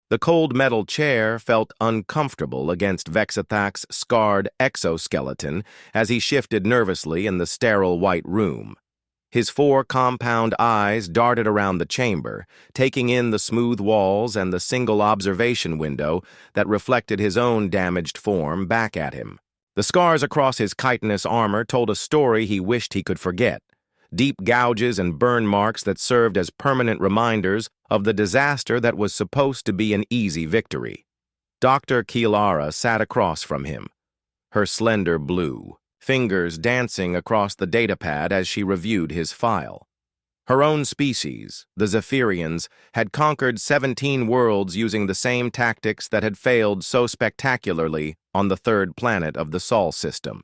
The cold metal chair felt uncomfortable against Vexathak's scarred exoskeleton as he shifted nervously in the sterile white room. His four compound eyes darted around the chamber, taking in the smooth walls and the single observation window that reflected his own damaged form back at him. The scars across his chitinous armor told a story he wished he could forget. Deep gouges and burn marks that served as permanent reminders of the disaster that was supposed to be an easy victory. Dr. Kilara sat across from him, her slender blue, fingers dancing across the datapad as she reviewed his file. Her own species, the Zephyrians, had conquered 17 worlds using the same tactics that had failed so spectacularly on the third planet of the Sol system.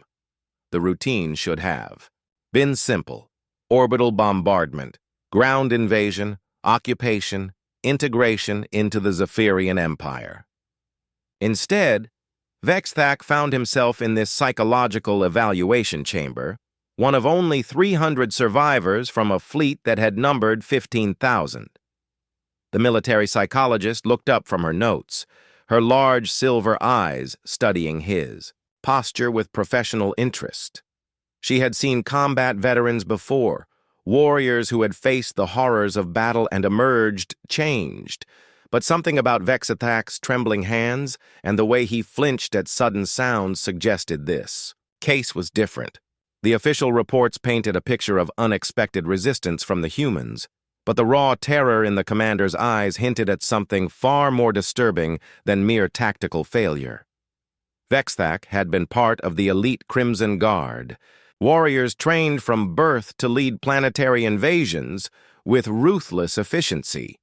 The routine should have been simple: orbital bombardment, ground invasion, occupation, integration into the Zephyrian Empire. Instead, Vexathak found himself in this psychological evaluation chamber, one of only 300 survivors from a fleet that had numbered 15,000. The military psychologist looked up from her notes, her large silver eyes studying his posture with professional interest. She had seen combat veterans before, warriors who had faced the horrors of battle and emerged changed. But something about Vexathak's trembling hands and the way he flinched at sudden sounds suggested this case was different. The official reports painted a picture of unexpected resistance from the humans, but the raw terror in the commander's eyes hinted at something far more disturbing than mere tactical failure. Vexathak had been part of the elite Crimson Guard, warriors trained from birth to lead planetary invasions with ruthless efficiency.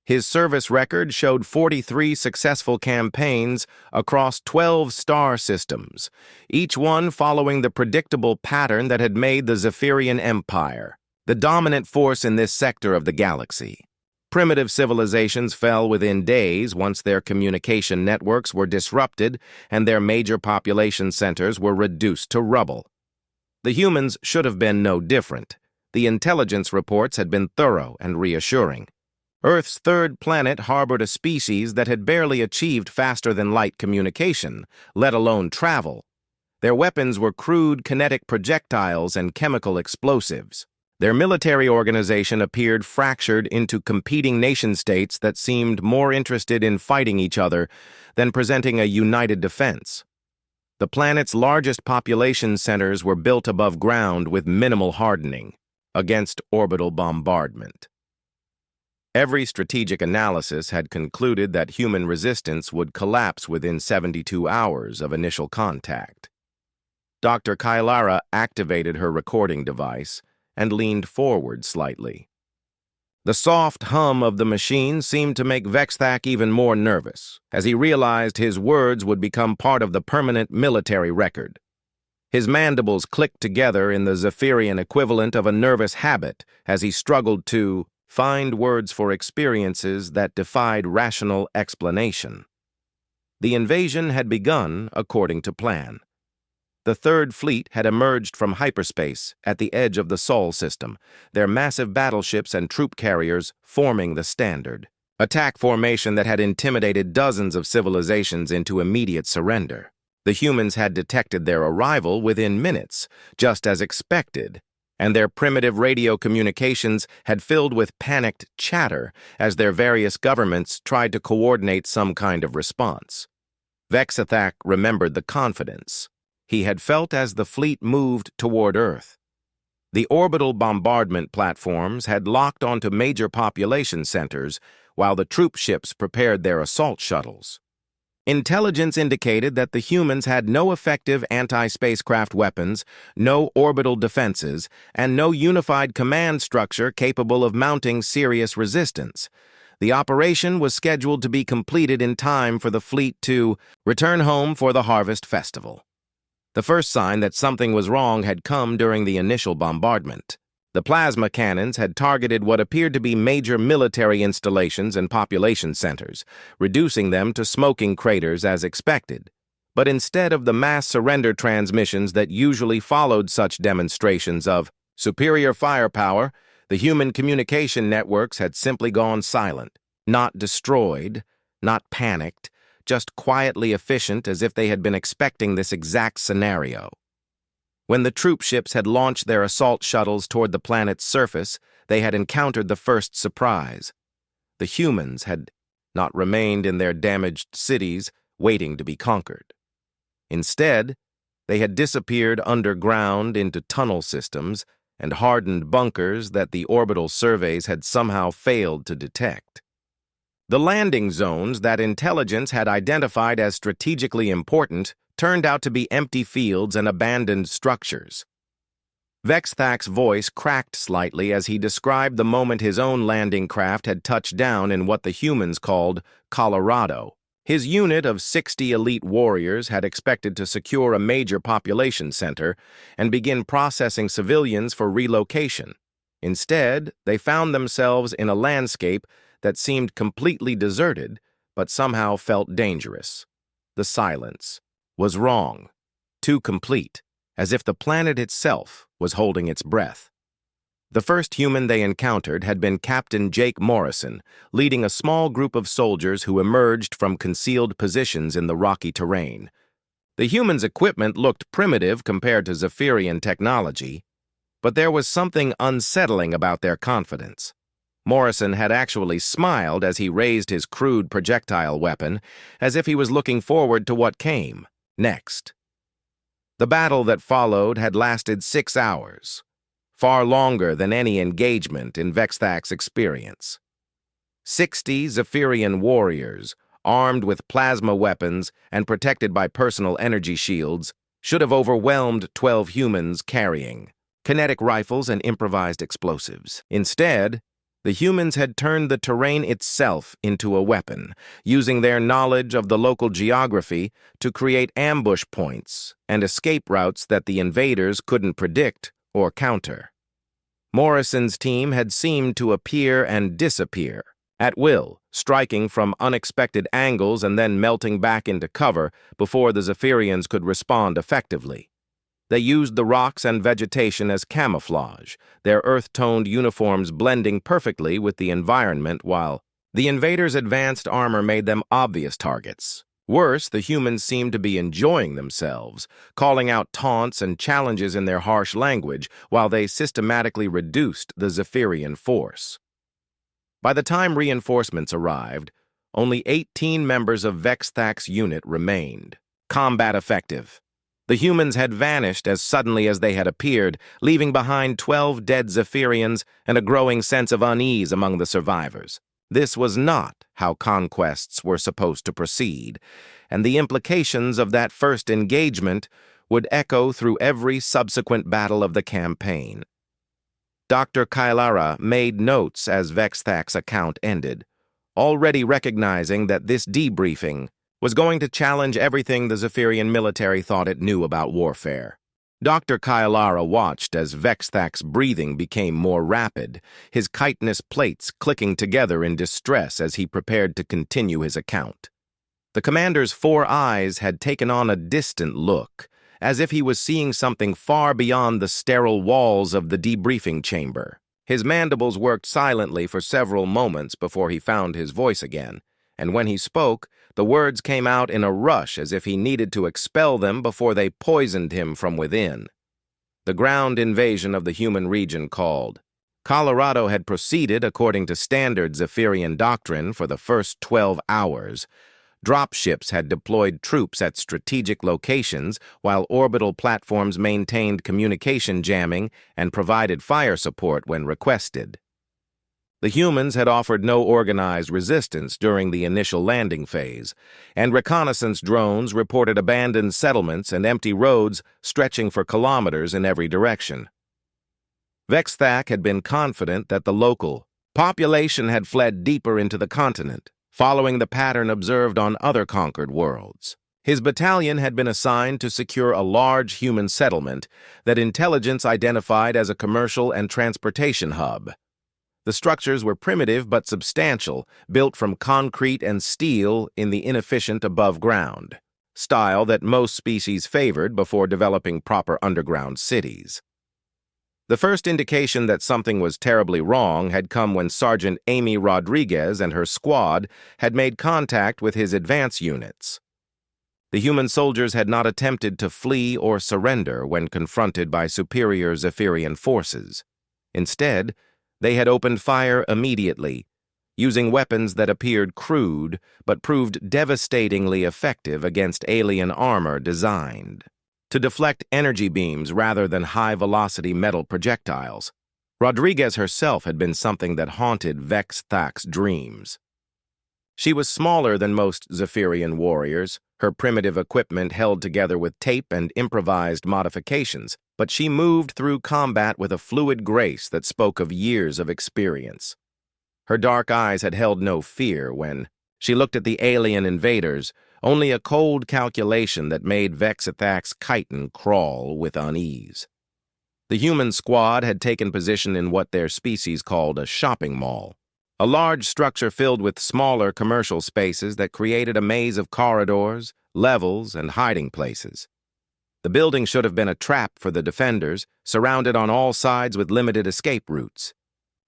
His service record showed 43 successful campaigns across 12 star systems, each one following the predictable pattern that had made the Zephyrian Empire the dominant force in this sector of the galaxy. Primitive civilizations fell within days once their communication networks were disrupted and their major population centers were reduced to rubble. The humans should have been no different. The intelligence reports had been thorough and reassuring. Earth's third planet harbored a species that had barely achieved faster-than-light communication, let alone travel. Their weapons were crude kinetic projectiles and chemical explosives. Their military organization appeared fractured into competing nation-states that seemed more interested in fighting each other than presenting a united defense. The planet's largest population centers were built above ground with minimal hardening against orbital bombardment. Every strategic analysis had concluded that human resistance would collapse within 72 hours of initial contact. Dr. Kilara activated her recording device and leaned forward slightly. The soft hum of the machine seemed to make Vexathak even more nervous, as he realized his words would become part of the permanent military record. His mandibles clicked together in the Zephyrian equivalent of a nervous habit as he struggled to find words for experiences that defied rational explanation. The invasion had begun according to plan. The Third Fleet had emerged from hyperspace at the edge of the Sol system, their massive battleships and troop carriers forming the standard attack formation that had intimidated dozens of civilizations into immediate surrender. The humans had detected their arrival within minutes, just as expected, and their primitive radio communications had filled with panicked chatter as their various governments tried to coordinate some kind of response. Vexathak remembered the confidence he had felt as the fleet moved toward Earth. The orbital bombardment platforms had locked onto major population centers while the troop ships prepared their assault shuttles. Intelligence indicated that the humans had no effective anti-spacecraft weapons, no orbital defenses, and no unified command structure capable of mounting serious resistance. The operation was scheduled to be completed in time for the fleet to return home for the Harvest Festival. The first sign that something was wrong had come during the initial bombardment. The plasma cannons had targeted what appeared to be major military installations and population centers, reducing them to smoking craters as expected. But instead of the mass surrender transmissions that usually followed such demonstrations of superior firepower, the human communication networks had simply gone silent, not destroyed, not panicked, just quietly efficient as if they had been expecting this exact scenario. When the troop ships had launched their assault shuttles toward the planet's surface, they had encountered the first surprise. The humans had not remained in their damaged cities, waiting to be conquered. Instead, they had disappeared underground into tunnel systems and hardened bunkers that the orbital surveys had somehow failed to detect. The landing zones that intelligence had identified as strategically important turned out to be empty fields and abandoned structures. Vexthak's voice cracked slightly as he described the moment his own landing craft had touched down in what the humans called Colorado. His unit of 60 elite warriors had expected to secure a major population center and begin processing civilians for relocation. Instead, they found themselves in a landscape that seemed completely deserted, but somehow felt dangerous. The silence was wrong, too complete, as if the planet itself was holding its breath. The first human they encountered had been Captain Jake Morrison, leading a small group of soldiers who emerged from concealed positions in the rocky terrain. The humans' equipment looked primitive compared to Zephyrian technology, but there was something unsettling about their confidence. Morrison had actually smiled as he raised his crude projectile weapon, as if he was looking forward to what came next. The battle that followed had lasted 6 hours, far longer than any engagement in Vexthak's experience. 60 Zephyrian warriors, armed with plasma weapons and protected by personal energy shields, should have overwhelmed 12 humans carrying kinetic rifles and improvised explosives. Instead, the humans had turned the terrain itself into a weapon, using their knowledge of the local geography to create ambush points and escape routes that the invaders couldn't predict or counter. Morrison's team had seemed to appear and disappear at will, striking from unexpected angles and then melting back into cover before the Zephyrians could respond effectively. They used the rocks and vegetation as camouflage, their earth-toned uniforms blending perfectly with the environment while the invaders' advanced armor made them obvious targets. Worse, the humans seemed to be enjoying themselves, calling out taunts and challenges in their harsh language while they systematically reduced the Zephyrian force. By the time reinforcements arrived, only 18 members of Vexthak's unit remained. Combat effective. The humans had vanished as suddenly as they had appeared, leaving behind 12 dead Zephyrians and a growing sense of unease among the survivors. This was not how conquests were supposed to proceed, and the implications of that first engagement would echo through every subsequent battle of the campaign. Dr. Kailara made notes as Vexthak's account ended, already recognizing that this debriefing was going to challenge everything the Zephyrian military thought it knew about warfare. Dr. Kailara watched as Vexthak's breathing became more rapid, his chitinous plates clicking together in distress as he prepared to continue his account. The commander's 4 eyes had taken on a distant look, as if he was seeing something far beyond the sterile walls of the debriefing chamber. His mandibles worked silently for several moments before he found his voice again, and when he spoke, the words came out in a rush as if he needed to expel them before they poisoned him from within. The ground invasion of the human region called. Colorado had proceeded according to standard Zephyrian doctrine for the first 12 hours. Dropships had deployed troops at strategic locations while orbital platforms maintained communication jamming and provided fire support when requested. The humans had offered no organized resistance during the initial landing phase, and reconnaissance drones reported abandoned settlements and empty roads stretching for kilometers in every direction. Vexthak had been confident that the local population had fled deeper into the continent, following the pattern observed on other conquered worlds. His battalion had been assigned to secure a large human settlement that intelligence identified as a commercial and transportation hub. The structures were primitive but substantial, built from concrete and steel in the inefficient above-ground style that most species favored before developing proper underground cities. The first indication that something was terribly wrong had come when Sergeant Amy Rodriguez and her squad had made contact with his advance units. The human soldiers had not attempted to flee or surrender when confronted by superior Zephyrian forces. Instead, they had opened fire immediately, using weapons that appeared crude but proved devastatingly effective against alien armor designed to deflect energy beams rather than high-velocity metal projectiles. Rodriguez herself had been something that haunted Vex Thak's dreams. She was smaller than most Zephyrian warriors, her primitive equipment held together with tape and improvised modifications, but she moved through combat with a fluid grace that spoke of years of experience. Her dark eyes had held no fear when she looked at the alien invaders, only a cold calculation that made Vex Thak's chitin crawl with unease. The human squad had taken position in what their species called a shopping mall, a large structure filled with smaller commercial spaces that created a maze of corridors, levels, and hiding places. The building should have been a trap for the defenders, surrounded on all sides with limited escape routes.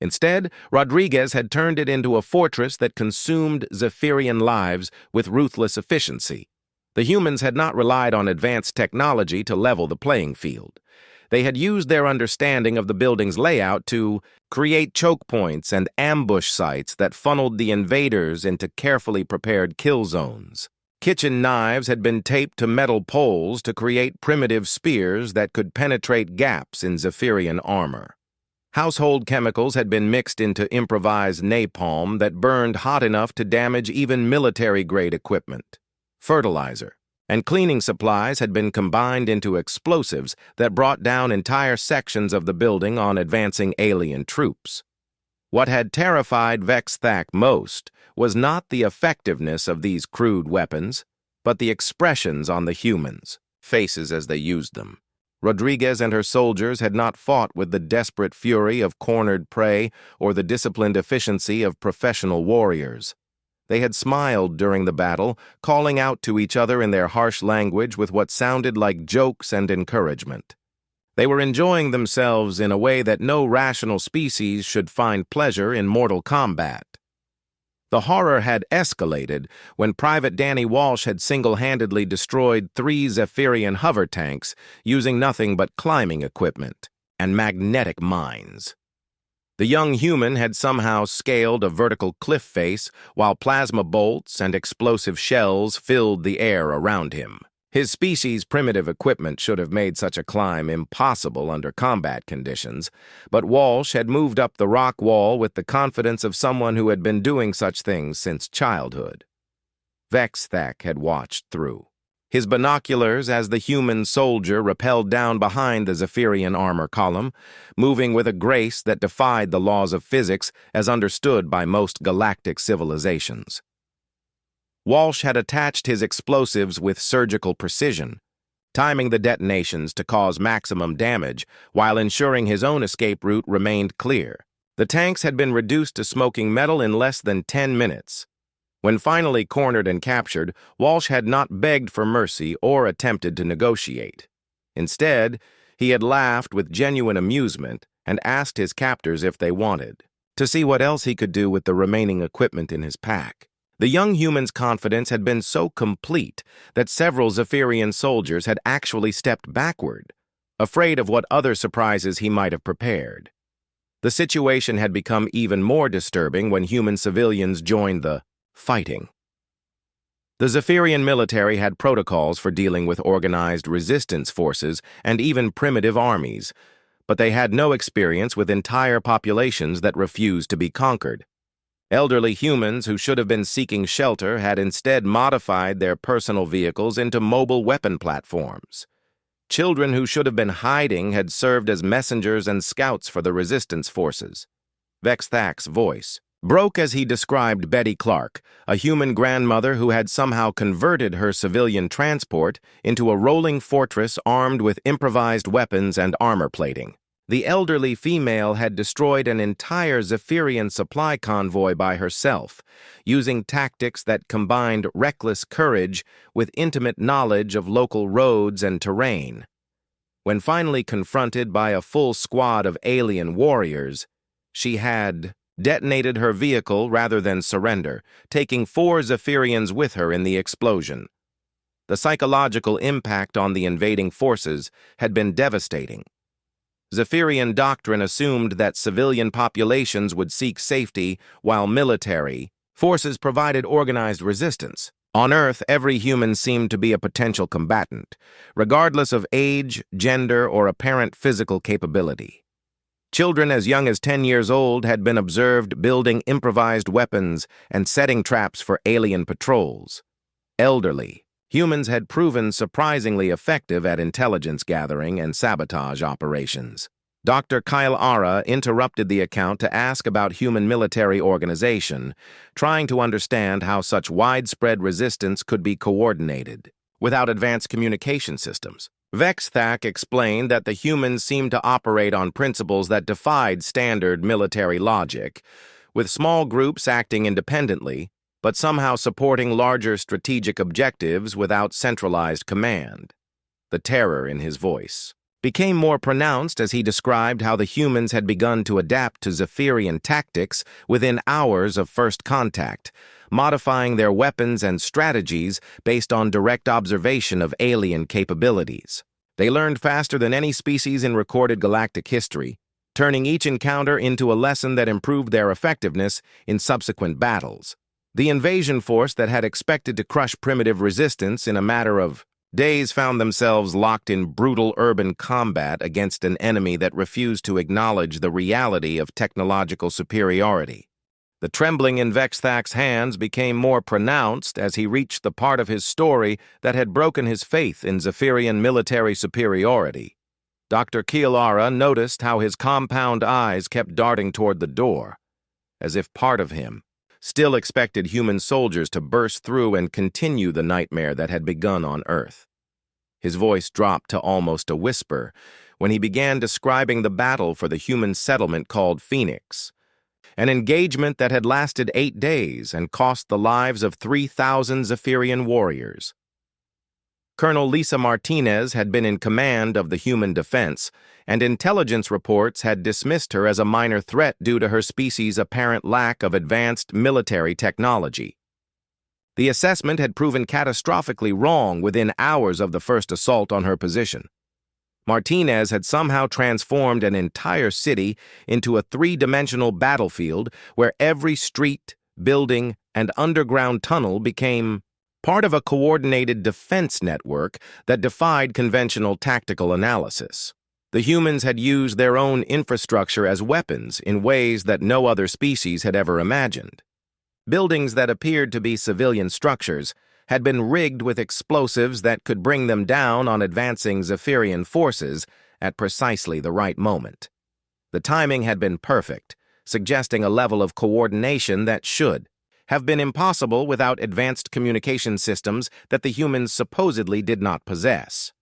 Instead, Rodriguez had turned it into a fortress that consumed Zephyrian lives with ruthless efficiency. The humans had not relied on advanced technology to level the playing field. They had used their understanding of the building's layout to create choke points and ambush sites that funneled the invaders into carefully prepared kill zones. Kitchen knives had been taped to metal poles to create primitive spears that could penetrate gaps in Zephyrian armor. Household chemicals had been mixed into improvised napalm that burned hot enough to damage even military-grade equipment. Fertilizer and cleaning supplies had been combined into explosives that brought down entire sections of the building on advancing alien troops. What had terrified Vex Thak most was not the effectiveness of these crude weapons, but the expressions on the humans' faces as they used them. Rodriguez and her soldiers had not fought with the desperate fury of cornered prey or the disciplined efficiency of professional warriors. They had smiled during the battle, calling out to each other in their harsh language with what sounded like jokes and encouragement. They were enjoying themselves in a way that no rational species should find pleasure in mortal combat. The horror had escalated when Private Danny Walsh had single-handedly destroyed 3 Zephyrian hover tanks using nothing but climbing equipment and magnetic mines. The young human had somehow scaled a vertical cliff face while plasma bolts and explosive shells filled the air around him. His species' primitive equipment should have made such a climb impossible under combat conditions, but Walsh had moved up the rock wall with the confidence of someone who had been doing such things since childhood. Vex Thak had watched through his binoculars as the human soldier rappelled down behind the Zephyrian armor column, moving with a grace that defied the laws of physics as understood by most galactic civilizations. Walsh had attached his explosives with surgical precision, timing the detonations to cause maximum damage while ensuring his own escape route remained clear. The tanks had been reduced to smoking metal in less than 10 minutes. When finally cornered and captured, Walsh had not begged for mercy or attempted to negotiate. Instead, he had laughed with genuine amusement and asked his captors if they wanted to see what else he could do with the remaining equipment in his pack. The young human's confidence had been so complete that several Zephyrian soldiers had actually stepped backward, afraid of what other surprises he might have prepared. The situation had become even more disturbing when human civilians joined the fighting. The Zephyrian military had protocols for dealing with organized resistance forces and even primitive armies, but they had no experience with entire populations that refused to be conquered. Elderly humans who should have been seeking shelter had instead modified their personal vehicles into mobile weapon platforms. Children who should have been hiding had served as messengers and scouts for the resistance forces. Vex Thak's voice broke as he described Betty Clark, a human grandmother who had somehow converted her civilian transport into a rolling fortress armed with improvised weapons and armor plating. The elderly female had destroyed an entire Zephyrian supply convoy by herself, using tactics that combined reckless courage with intimate knowledge of local roads and terrain. When finally confronted by a full squad of alien warriors, she had detonated her vehicle rather than surrender, taking 4 Zephyrians with her in the explosion. The psychological impact on the invading forces had been devastating. Zephyrian doctrine assumed that civilian populations would seek safety while military forces provided organized resistance. On Earth, every human seemed to be a potential combatant, regardless of age, gender, or apparent physical capability. Children as young as 10 years old had been observed building improvised weapons and setting traps for alien patrols. Elderly humans had proven surprisingly effective at intelligence gathering and sabotage operations. Dr. Kyle Ara interrupted the account to ask about human military organization, trying to understand how such widespread resistance could be coordinated without advanced communication systems. Vexthak explained that the humans seemed to operate on principles that defied standard military logic, with small groups acting independently, but somehow supporting larger strategic objectives without centralized command. The terror in his voice became more pronounced as he described how the humans had begun to adapt to Zephyrian tactics within hours of first contact, modifying their weapons and strategies based on direct observation of alien capabilities. They learned faster than any species in recorded galactic history, turning each encounter into a lesson that improved their effectiveness in subsequent battles. The invasion force that had expected to crush primitive resistance in a matter of days found themselves locked in brutal urban combat against an enemy that refused to acknowledge the reality of technological superiority. The trembling in Vexthak's hands became more pronounced as he reached the part of his story that had broken his faith in Zephyrian military superiority. Dr. Kielara noticed how his compound eyes kept darting toward the door, as if part of him still expected human soldiers to burst through and continue the nightmare that had begun on Earth. His voice dropped to almost a whisper when he began describing the battle for the human settlement called Phoenix, an engagement that had lasted 8 days and cost the lives of 3,000 Zephyrian warriors. Colonel Lisa Martinez had been in command of the human defense, and intelligence reports had dismissed her as a minor threat due to her species' apparent lack of advanced military technology. The assessment had proven catastrophically wrong within hours of the first assault on her position. Martinez had somehow transformed an entire city into a 3-dimensional battlefield where every street, building, and underground tunnel became part of a coordinated defense network that defied conventional tactical analysis. The humans had used their own infrastructure as weapons in ways that no other species had ever imagined. Buildings that appeared to be civilian structures had been rigged with explosives that could bring them down on advancing Zephyrian forces at precisely the right moment. The timing had been perfect, suggesting a level of coordination that should have been impossible without advanced communication systems that the humans supposedly did not possess.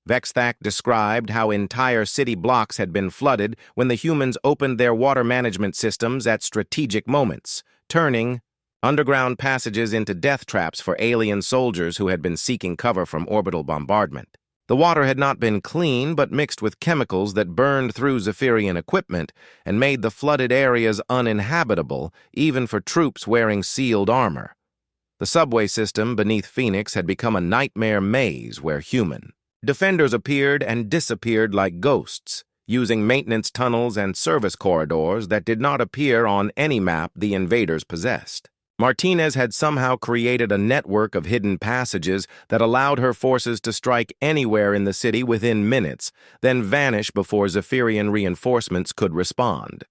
Vexthak described how entire city blocks had been flooded when the humans opened their water management systems at strategic moments, turning underground passages into death traps for alien soldiers who had been seeking cover from orbital bombardment. The water had not been clean, but mixed with chemicals that burned through Zephyrian equipment and made the flooded areas uninhabitable, even for troops wearing sealed armor. The subway system beneath Phoenix had become a nightmare maze where human defenders appeared and disappeared like ghosts, using maintenance tunnels and service corridors that did not appear on any map the invaders possessed. Martinez had somehow created a network of hidden passages that allowed her forces to strike anywhere in the city within minutes, then vanish before Zephyrian reinforcements could respond.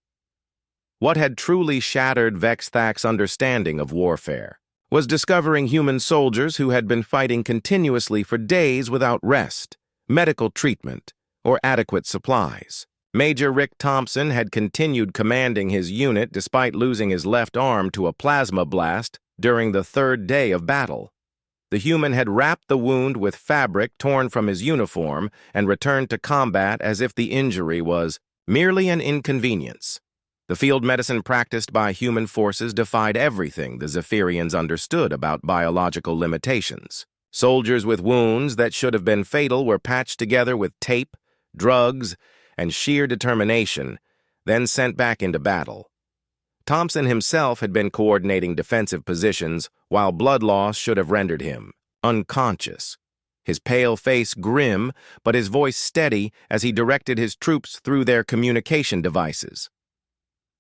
What had truly shattered Vexthak's understanding of warfare was discovering human soldiers who had been fighting continuously for days without rest, medical treatment, or adequate supplies. Major Rick Thompson had continued commanding his unit despite losing his left arm to a plasma blast during the 3rd day of battle. The human had wrapped the wound with fabric torn from his uniform and returned to combat as if the injury was merely an inconvenience. The field medicine practiced by human forces defied everything the Zephyrians understood about biological limitations. Soldiers with wounds that should have been fatal were patched together with tape, drugs, and sheer determination, then sent back into battle. Thompson himself had been coordinating defensive positions, while blood loss should have rendered him unconscious. His pale face grim, but his voice steady as he directed his troops through their communication devices.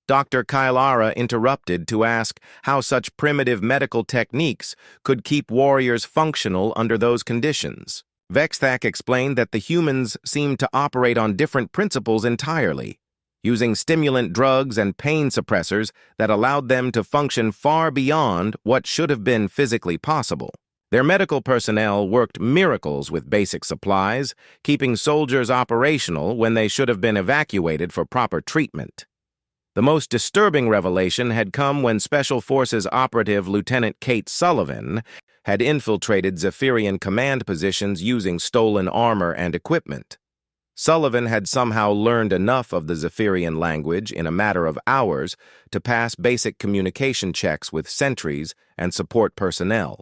Dr. Kylara interrupted to ask how such primitive medical techniques could keep warriors functional under those conditions. Vexthak explained that the humans seemed to operate on different principles entirely, using stimulant drugs and pain suppressors that allowed them to function far beyond what should have been physically possible. Their medical personnel worked miracles with basic supplies, keeping soldiers operational when they should have been evacuated for proper treatment. The most disturbing revelation had come when Special Forces operative Lieutenant Kate Sullivan had infiltrated Zephyrian command positions using stolen armor and equipment. Sullivan had somehow learned enough of the Zephyrian language in a matter of hours to pass basic communication checks with sentries and support personnel.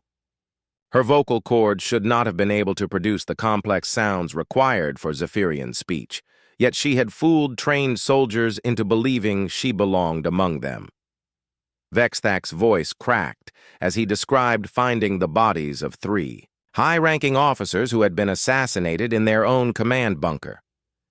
Her vocal cords should not have been able to produce the complex sounds required for Zephyrian speech, yet she had fooled trained soldiers into believing she belonged among them. Vexthak's voice cracked as he described finding the bodies of 3 high-ranking officers who had been assassinated in their own command bunker.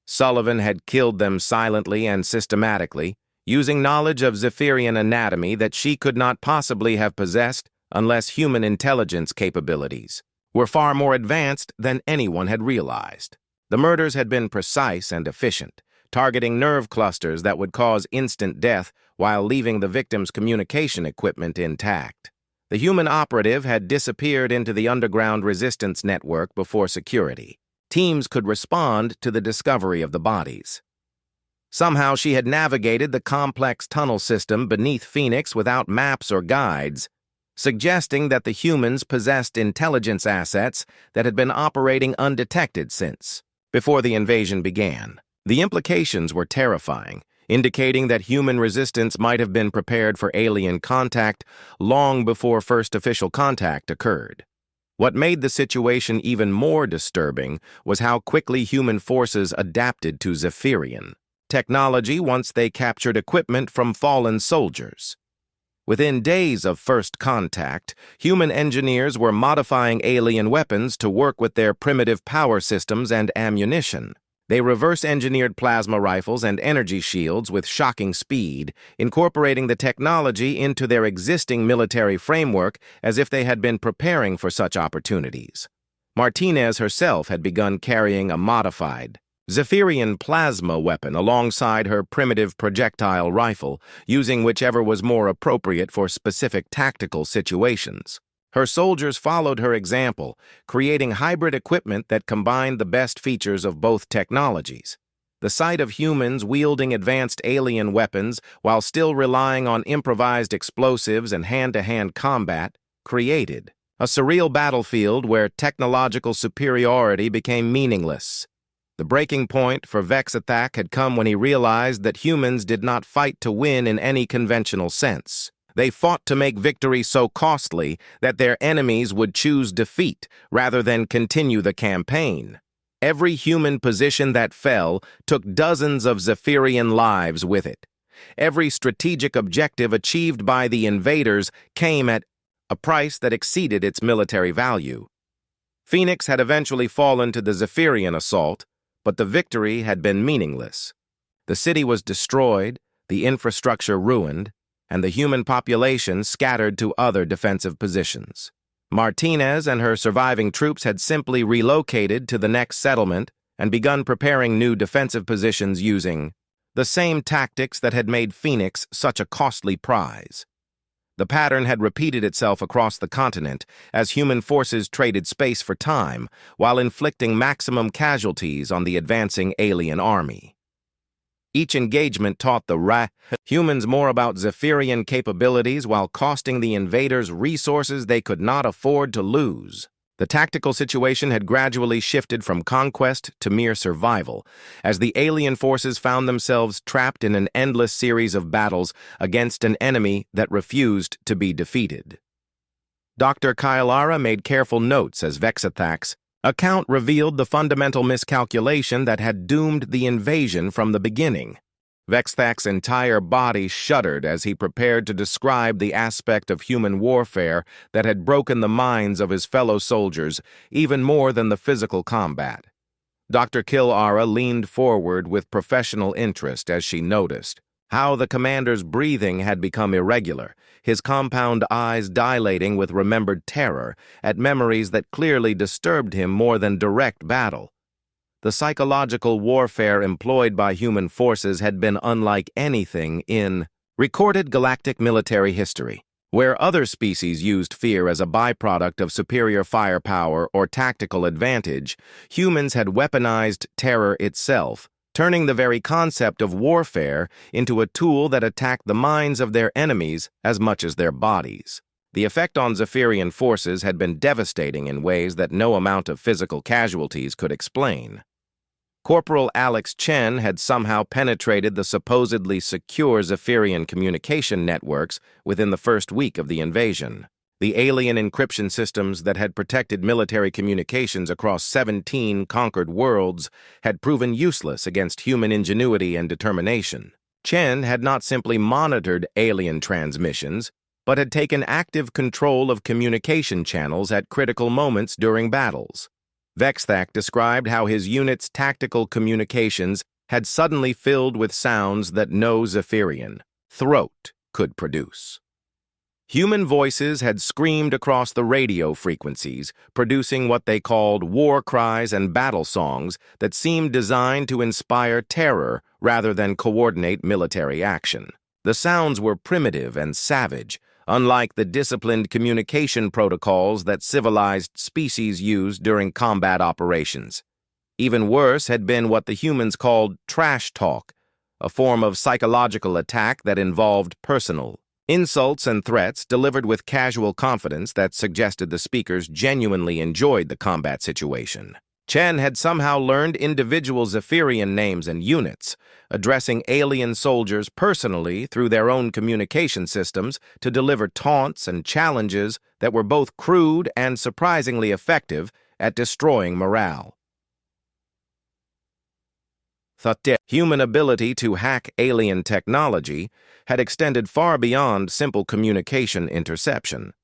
Sullivan had killed them silently and systematically, using knowledge of Zephyrian anatomy that she could not possibly have possessed unless human intelligence capabilities were far more advanced than anyone had realized. The murders had been precise and efficient, targeting nerve clusters that would cause instant death while leaving the victim's communication equipment intact. The human operative had disappeared into the underground resistance network before security. Teams could respond to the discovery of the bodies. Somehow she had navigated the complex tunnel system beneath Phoenix without maps or guides, suggesting that the humans possessed intelligence assets that had been operating undetected since before the invasion began. The implications were terrifying, indicating that human resistance might have been prepared for alien contact long before first official contact occurred. What made the situation even more disturbing was how quickly human forces adapted to Zephyrian technology once they captured equipment from fallen soldiers. Within days of first contact, human engineers were modifying alien weapons to work with their primitive power systems and ammunition. They reverse-engineered plasma rifles and energy shields with shocking speed, incorporating the technology into their existing military framework as if they had been preparing for such opportunities. Martinez herself had begun carrying a modified Zephyrian plasma weapon alongside her primitive projectile rifle, using whichever was more appropriate for specific tactical situations. Her soldiers followed her example, creating hybrid equipment that combined the best features of both technologies. The sight of humans wielding advanced alien weapons while still relying on improvised explosives and hand-to-hand combat created a surreal battlefield where technological superiority became meaningless. The breaking point for Vexthak had come when he realized that humans did not fight to win in any conventional sense. They fought to make victory so costly that their enemies would choose defeat rather than continue the campaign. Every human position that fell took dozens of Zephyrian lives with it. Every strategic objective achieved by the invaders came at a price that exceeded its military value. Phoenix had eventually fallen to the Zephyrian assault, but the victory had been meaningless. The city was destroyed, the infrastructure ruined, and the human population scattered to other defensive positions. Martinez and her surviving troops had simply relocated to the next settlement and begun preparing new defensive positions using the same tactics that had made Phoenix such a costly prize. The pattern had repeated itself across the continent as human forces traded space for time while inflicting maximum casualties on the advancing alien army. Each engagement taught the humans more about Zephyrian capabilities while costing the invaders resources they could not afford to lose. The tactical situation had gradually shifted from conquest to mere survival, as the alien forces found themselves trapped in an endless series of battles against an enemy that refused to be defeated. Dr. Kylara made careful notes as Vexthak's Account revealed the fundamental miscalculation that had doomed the invasion from the beginning. Vexthak's entire body shuddered as he prepared to describe the aspect of human warfare that had broken the minds of his fellow soldiers even more than the physical combat. Dr. Kil'ara leaned forward with professional interest as she noticed how the commander's breathing had become irregular, his compound eyes dilating with remembered terror at memories that clearly disturbed him more than direct battle. The psychological warfare employed by human forces had been unlike anything in recorded galactic military history. Where other species used fear as a byproduct of superior firepower or tactical advantage, humans had weaponized terror itself, turning the very concept of warfare into a tool that attacked the minds of their enemies as much as their bodies. The effect on Zephyrian forces had been devastating in ways that no amount of physical casualties could explain. Corporal Alex Chen had somehow penetrated the supposedly secure Zephyrian communication networks within the first week of the invasion. The alien encryption systems that had protected military communications across 17 conquered worlds had proven useless against human ingenuity and determination. Chen had not simply monitored alien transmissions, but had taken active control of communication channels at critical moments during battles. Vexthak described how his unit's tactical communications had suddenly filled with sounds that no Zephyrian throat could produce. Human voices had screamed across the radio frequencies, producing what they called war cries and battle songs that seemed designed to inspire terror rather than coordinate military action. The sounds were primitive and savage, unlike the disciplined communication protocols that civilized species used during combat operations. Even worse had been what the humans called trash talk, a form of psychological attack that involved personal insults and threats delivered with casual confidence that suggested the speakers genuinely enjoyed the combat situation. Chen had somehow learned individual Zephyrian names and units, addressing alien soldiers personally through their own communication systems to deliver taunts and challenges that were both crude and surprisingly effective at destroying morale. The human ability to hack alien technology had extended far beyond simple communication interception.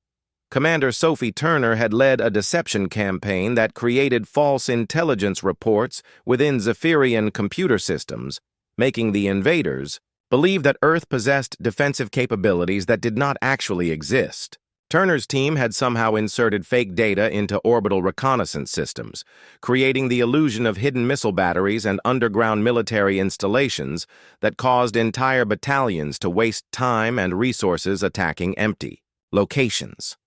Commander Sophie Turner had led a deception campaign that created false intelligence reports within Zephyrian computer systems, making the invaders believe that Earth possessed defensive capabilities that did not actually exist. Turner's team had somehow inserted fake data into orbital reconnaissance systems, creating the illusion of hidden missile batteries and underground military installations that caused entire battalions to waste time and resources attacking empty locations.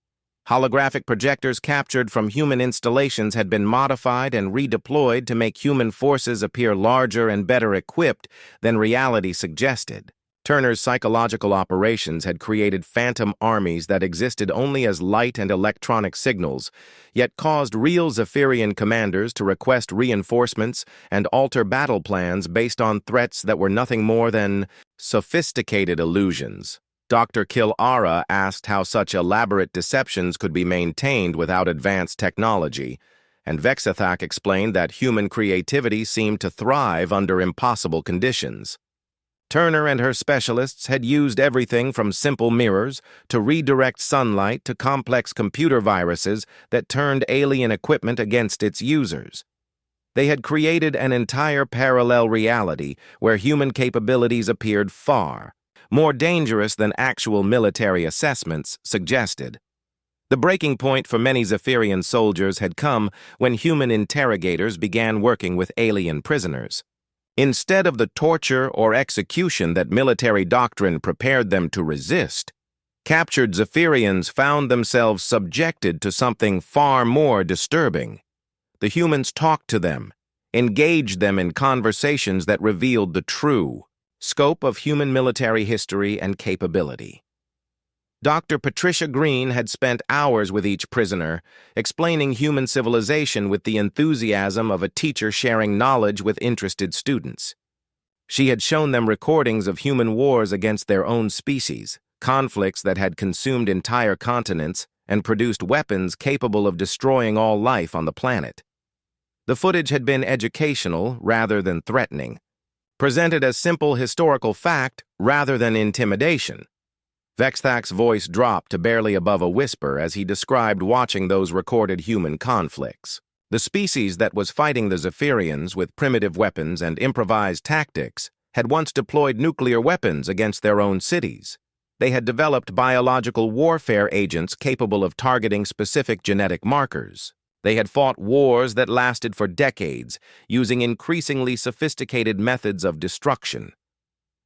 Holographic projectors captured from human installations had been modified and redeployed to make human forces appear larger and better equipped than reality suggested. Turner's psychological operations had created phantom armies that existed only as light and electronic signals, yet caused real Zephyrian commanders to request reinforcements and alter battle plans based on threats that were nothing more than sophisticated illusions. Dr. Kil'ara asked how such elaborate deceptions could be maintained without advanced technology, and Vexthak explained that human creativity seemed to thrive under impossible conditions. Turner and her specialists had used everything from simple mirrors to redirect sunlight to complex computer viruses that turned alien equipment against its users. They had created an entire parallel reality where human capabilities appeared far more dangerous than actual military assessments suggested. The breaking point for many Zephyrian soldiers had come when human interrogators began working with alien prisoners. Instead of the torture or execution that military doctrine prepared them to resist, captured Zephyrians found themselves subjected to something far more disturbing. The humans talked to them, engaged them in conversations that revealed the true scope of human military history and capability. Dr. Patricia Green had spent hours with each prisoner, explaining human civilization with the enthusiasm of a teacher sharing knowledge with interested students. She had shown them recordings of human wars against their own species, conflicts that had consumed entire continents and produced weapons capable of destroying all life on the planet. The footage had been educational rather than threatening, presented as simple historical fact rather than intimidation. Vexthak's voice dropped to barely above a whisper as he described watching those recorded human conflicts. The species that was fighting the Zephyrians with primitive weapons and improvised tactics had once deployed nuclear weapons against their own cities. They had developed biological warfare agents capable of targeting specific genetic markers. They had fought wars that lasted for decades, using increasingly sophisticated methods of destruction.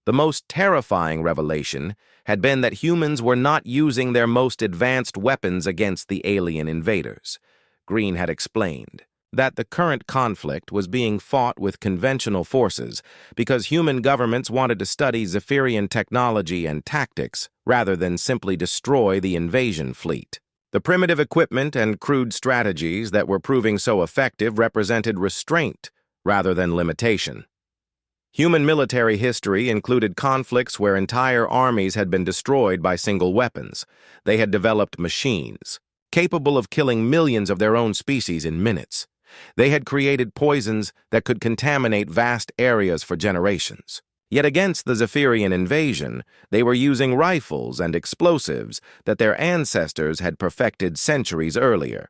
The most terrifying revelation had been that humans were not using their most advanced weapons against the alien invaders. Green had explained that the current conflict was being fought with conventional forces because human governments wanted to study Zephyrian technology and tactics rather than simply destroy the invasion fleet. The primitive equipment and crude strategies that were proving so effective represented restraint rather than limitation. Human military history included conflicts where entire armies had been destroyed by single weapons. They had developed machines, capable of killing millions of their own species in minutes. They had created poisons that could contaminate vast areas for generations. Yet against the Zephyrian invasion, they were using rifles and explosives that their ancestors had perfected centuries earlier.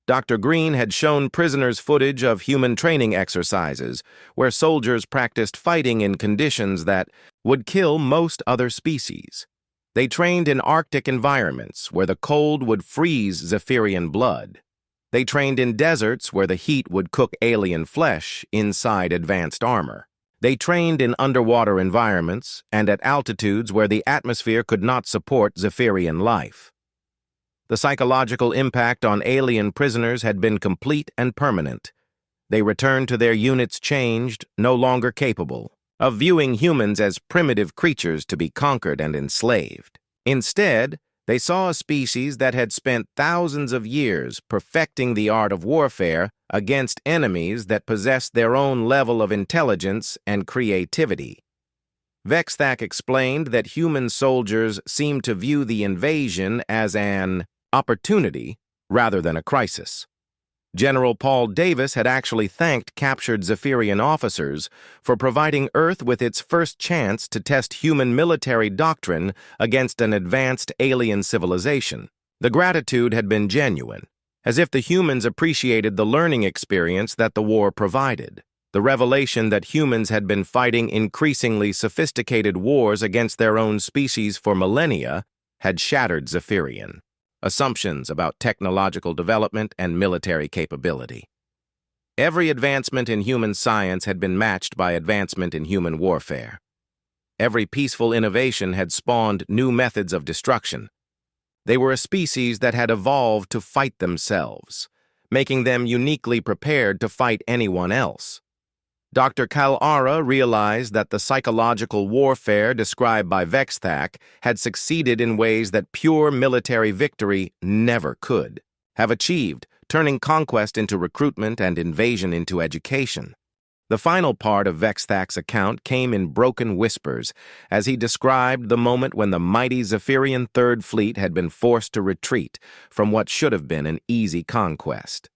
Dr. Green had shown prisoners footage of human training exercises where soldiers practiced fighting in conditions that would kill most other species. They trained in Arctic environments where the cold would freeze Zephyrian blood. They trained in deserts where the heat would cook alien flesh inside advanced armor. They trained in underwater environments and at altitudes where the atmosphere could not support Zephyrian life. The psychological impact on alien prisoners had been complete and permanent. They returned to their units changed, no longer capable of viewing humans as primitive creatures to be conquered and enslaved. Instead, they saw a species that had spent thousands of years perfecting the art of warfare against enemies that possessed their own level of intelligence and creativity. Vexthak explained that human soldiers seemed to view the invasion as an opportunity rather than a crisis. General Paul Davis had actually thanked captured Zephyrian officers for providing Earth with its first chance to test human military doctrine against an advanced alien civilization. The gratitude had been genuine, as if the humans appreciated the learning experience that the war provided. The revelation that humans had been fighting increasingly sophisticated wars against their own species for millennia had shattered Zephyrian assumptions about technological development and military capability. Every advancement in human science had been matched by advancement in human warfare. Every peaceful innovation had spawned new methods of destruction. They were a species that had evolved to fight themselves, making them uniquely prepared to fight anyone else. Dr. Kalara realized that the psychological warfare described by Vexthak had succeeded in ways that pure military victory never could have achieved, turning conquest into recruitment and invasion into education. The final part of Vexthak's account came in broken whispers as he described the moment when the mighty Zephyrian Third Fleet had been forced to retreat from what should have been an easy conquest.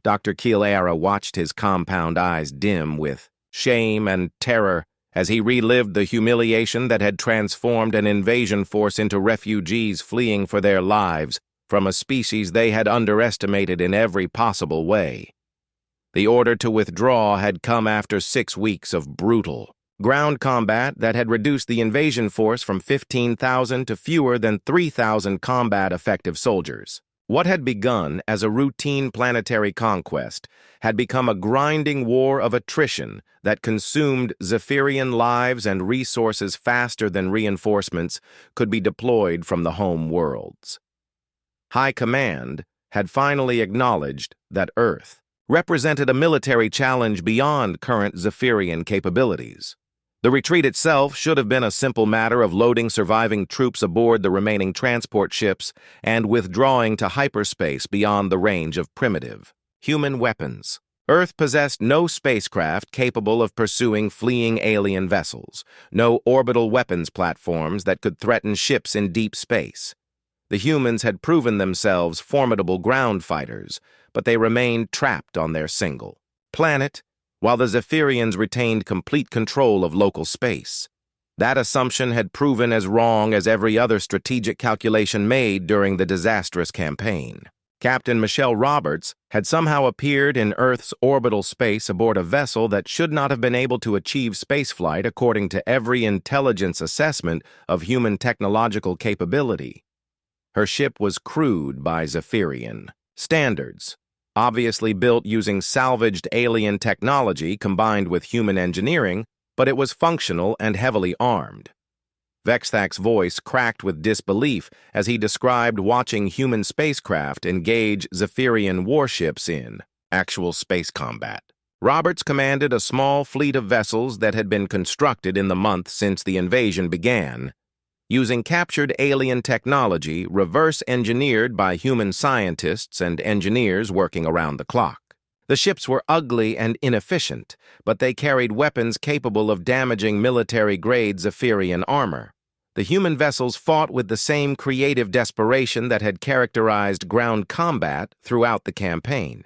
Dr. Kalara watched his compound eyes dim with shame and terror as he relived the humiliation that had transformed an invasion force into refugees fleeing for their lives from a species they had underestimated in every possible way. The order to withdraw had come after 6 weeks of brutal ground combat that had reduced the invasion force from 15,000 to fewer than 3,000 combat-effective soldiers. What had begun as a routine planetary conquest had become a grinding war of attrition that consumed Zephyrian lives and resources faster than reinforcements could be deployed from the home worlds. High Command had finally acknowledged that Earth represented a military challenge beyond current Zephyrian capabilities. The retreat itself should have been a simple matter of loading surviving troops aboard the remaining transport ships and withdrawing to hyperspace beyond the range of primitive human weapons. Earth possessed no spacecraft capable of pursuing fleeing alien vessels, no orbital weapons platforms that could threaten ships in deep space. The humans had proven themselves formidable ground fighters, but they remained trapped on their single planet, while the Zephyrians retained complete control of local space. That assumption had proven as wrong as every other strategic calculation made during the disastrous campaign. Captain Michelle Roberts had somehow appeared in Earth's orbital space aboard a vessel that should not have been able to achieve spaceflight according to every intelligence assessment of human technological capability. Her ship was crewed by Zephyrian standards, obviously built using salvaged alien technology combined with human engineering, but it was functional and heavily armed. Vexthak's voice cracked with disbelief as he described watching human spacecraft engage Zephyrian warships in actual space combat. Roberts commanded a small fleet of vessels that had been constructed in the month since the invasion began, using captured alien technology reverse-engineered by human scientists and engineers working around the clock. The ships were ugly and inefficient, but they carried weapons capable of damaging military-grade Zephyrian armor. The human vessels fought with the same creative desperation that had characterized ground combat throughout the campaign.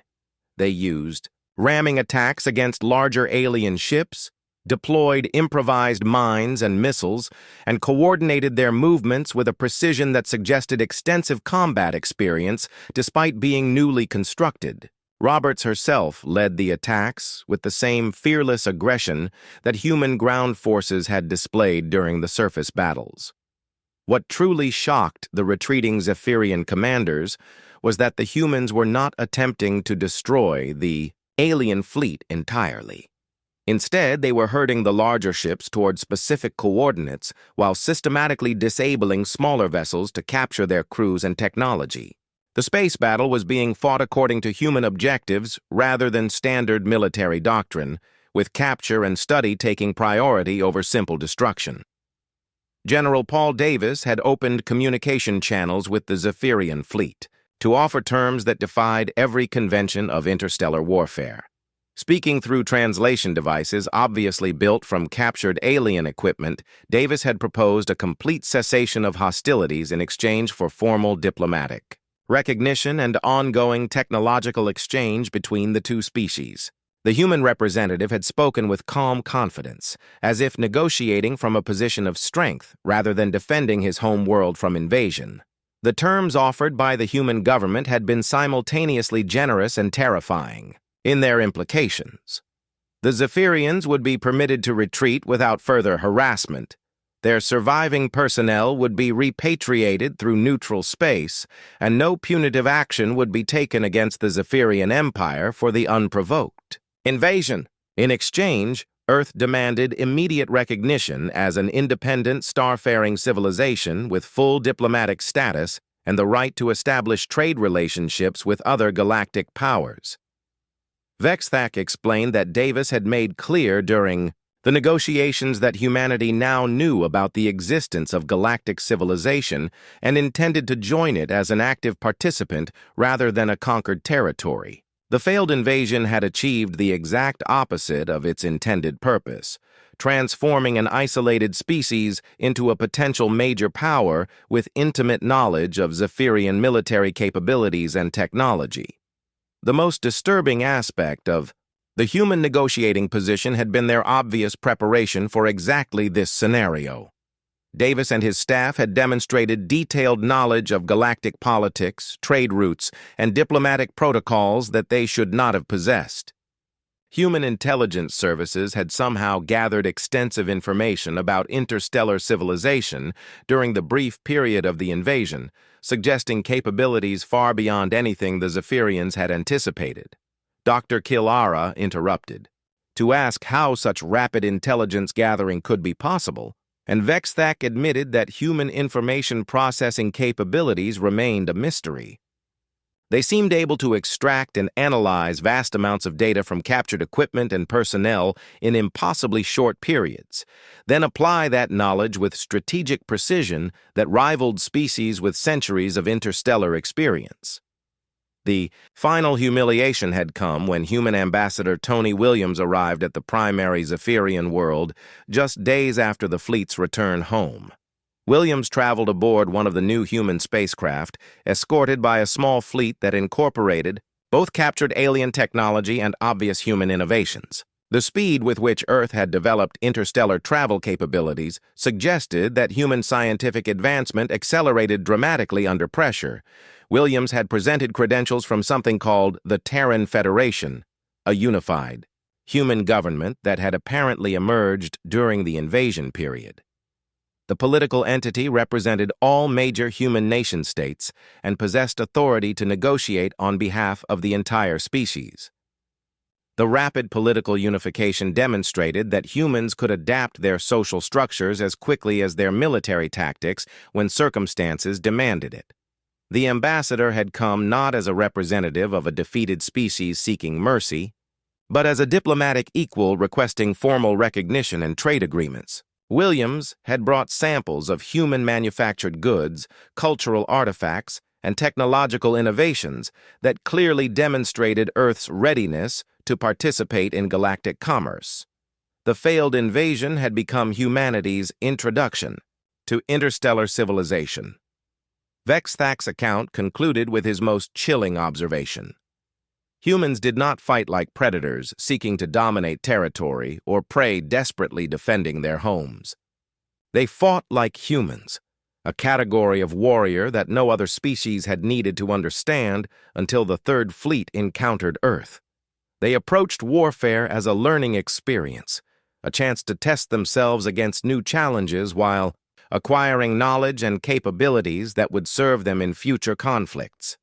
They used ramming attacks against larger alien ships, deployed improvised mines and missiles, and coordinated their movements with a precision that suggested extensive combat experience despite being newly constructed. Roberts herself led the attacks with the same fearless aggression that human ground forces had displayed during the surface battles. What truly shocked the retreating Zephyrian commanders was that the humans were not attempting to destroy the alien fleet entirely. Instead, they were herding the larger ships toward specific coordinates while systematically disabling smaller vessels to capture their crews and technology. The space battle was being fought according to human objectives rather than standard military doctrine, with capture and study taking priority over simple destruction. General Paul Davis had opened communication channels with the Zephyrian fleet to offer terms that defied every convention of interstellar warfare. Speaking through translation devices obviously built from captured alien equipment, Davis had proposed a complete cessation of hostilities in exchange for formal diplomatic recognition and ongoing technological exchange between the two species. The human representative had spoken with calm confidence, as if negotiating from a position of strength rather than defending his home world from invasion. The terms offered by the human government had been simultaneously generous and terrifying in their implications. The Zephyrians would be permitted to retreat without further harassment. Their surviving personnel would be repatriated through neutral space, and no punitive action would be taken against the Zephyrian Empire for the unprovoked invasion. In exchange, Earth demanded immediate recognition as an independent, starfaring civilization with full diplomatic status and the right to establish trade relationships with other galactic powers. Vexthak explained that Davis had made clear during the negotiations that humanity now knew about the existence of galactic civilization and intended to join it as an active participant rather than a conquered territory. The failed invasion had achieved the exact opposite of its intended purpose, transforming an isolated species into a potential major power with intimate knowledge of Zephyrian military capabilities and technology. The most disturbing aspect of the human negotiating position had been their obvious preparation for exactly this scenario. Davis and his staff had demonstrated detailed knowledge of galactic politics, trade routes, and diplomatic protocols that they should not have possessed. Human intelligence services had somehow gathered extensive information about interstellar civilization during the brief period of the invasion, suggesting capabilities far beyond anything the Zephyrians had anticipated. Dr. Kilara interrupted to ask how such rapid intelligence gathering could be possible, and Vexthak admitted that human information processing capabilities remained a mystery. They seemed able to extract and analyze vast amounts of data from captured equipment and personnel in impossibly short periods, then apply that knowledge with strategic precision that rivaled species with centuries of interstellar experience. The final humiliation had come when human ambassador Tony Williams arrived at the primary Zephyrian world just days after the fleet's return home. Williams traveled aboard one of the new human spacecraft, escorted by a small fleet that incorporated both captured alien technology and obvious human innovations. The speed with which Earth had developed interstellar travel capabilities suggested that human scientific advancement accelerated dramatically under pressure. Williams had presented credentials from something called the Terran Federation, a unified human government that had apparently emerged during the invasion period. The political entity represented all major human nation-states and possessed authority to negotiate on behalf of the entire species. The rapid political unification demonstrated that humans could adapt their social structures as quickly as their military tactics when circumstances demanded it. The ambassador had come not as a representative of a defeated species seeking mercy, but as a diplomatic equal requesting formal recognition and trade agreements. Williams had brought samples of human-manufactured goods, cultural artifacts, and technological innovations that clearly demonstrated Earth's readiness to participate in galactic commerce. The failed invasion had become humanity's introduction to interstellar civilization. Vexthak's account concluded with his most chilling observation. Humans did not fight like predators seeking to dominate territory or prey desperately defending their homes. They fought like humans, a category of warrior that no other species had needed to understand until the Third Fleet encountered Earth. They approached warfare as a learning experience, a chance to test themselves against new challenges while acquiring knowledge and capabilities that would serve them in future conflicts.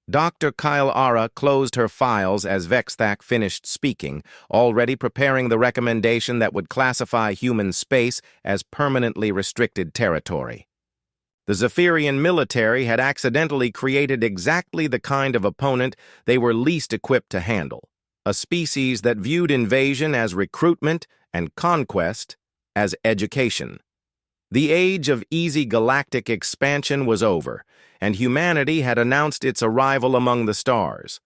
Dr. Kyle Ara closed her files as Vexthak finished speaking, already preparing the recommendation that would classify human space as permanently restricted territory. The Zephyrian military had accidentally created exactly the kind of opponent they were least equipped to handle, a species that viewed invasion as recruitment and conquest as education. The age of easy galactic expansion was over, and humanity had announced its arrival among the stars.